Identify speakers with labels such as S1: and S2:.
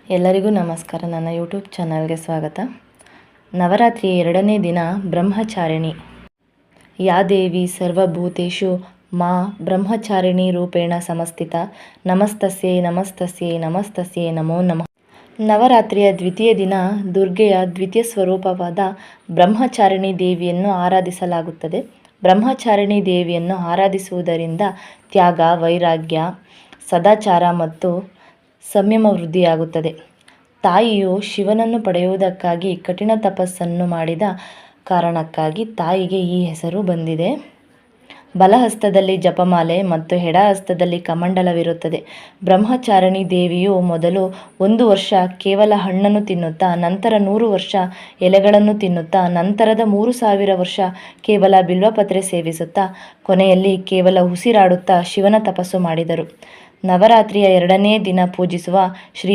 S1: ಎಲ್ಲರಿಗೂ ನಮಸ್ಕಾರ. ನನ್ನ ಯೂಟ್ಯೂಬ್ ಚಾನಲ್ಗೆ ಸ್ವಾಗತ. ನವರಾತ್ರಿಯ 2ನೇ ದಿನ ಬ್ರಹ್ಮಚಾರಿಣಿ. ಯಾ ದೇವಿ ಸರ್ವಭೂತೇಷು ಮಾ ಬ್ರಹ್ಮಚಾರಿಣಿ ರೂಪೇಣ ಸಮಸ್ಥಿತ ನಮಸ್ತಸ್ಯೈ ನಮಸ್ತಸ್ಯೈ ನಮಸ್ತಸ್ಯೈ ನಮೋ ನಮಃ. ನವರಾತ್ರಿಯ ದ್ವಿತೀಯ ದಿನ ದುರ್ಗೆಯ ದ್ವಿತೀಯ ಸ್ವರೂಪವಾದ ಬ್ರಹ್ಮಚಾರಿಣಿ ದೇವಿಯನ್ನು ಆರಾಧಿಸಲಾಗುತ್ತದೆ. ಬ್ರಹ್ಮಚಾರಿಣಿ ದೇವಿಯನ್ನು ಆರಾಧಿಸುವುದರಿಂದ ತ್ಯಾಗ, ವೈರಾಗ್ಯ, ಸದಾಚಾರ ಮತ್ತು ಸಂಯಮ ವೃದ್ಧಿಯಾಗುತ್ತದೆ. ತಾಯಿಯು ಶಿವನನ್ನು ಪಡೆಯುವುದಕ್ಕಾಗಿ ಕಠಿಣ ತಪಸ್ಸನ್ನು ಮಾಡಿದ ಕಾರಣಕ್ಕಾಗಿ ತಾಯಿಗೆ ಈ ಹೆಸರು ಬಂದಿದೆ. ಬಲಹಸ್ತದಲ್ಲಿ ಜಪಮಾಲೆ ಮತ್ತು ಎಡಹಸ್ತದಲ್ಲಿ ಕಮಂಡಲವಿರುತ್ತದೆ. ಬ್ರಹ್ಮಚಾರಿಣಿ ದೇವಿಯು ಮೊದಲು 1 ವರ್ಷ ಕೇವಲ ಹಣ್ಣನ್ನು ತಿನ್ನುತ್ತಾ, ನಂತರ 100 ವರ್ಷ ಎಲೆಗಳನ್ನು ತಿನ್ನುತ್ತಾ, ನಂತರದ 3000 ವರ್ಷ ಕೇವಲ ಬಿಲ್ವಪತ್ರೆ ಸೇವಿಸುತ್ತಾ, ಕೊನೆಯಲ್ಲಿ ಕೇವಲ ಉಸಿರಾಡುತ್ತಾ ಶಿವನ ತಪಸ್ಸು ಮಾಡಿದರು. ನವರಾತ್ರಿಯ 2ನೇ ದಿನ ಪೂಜಿಸುವ ಶ್ರೀ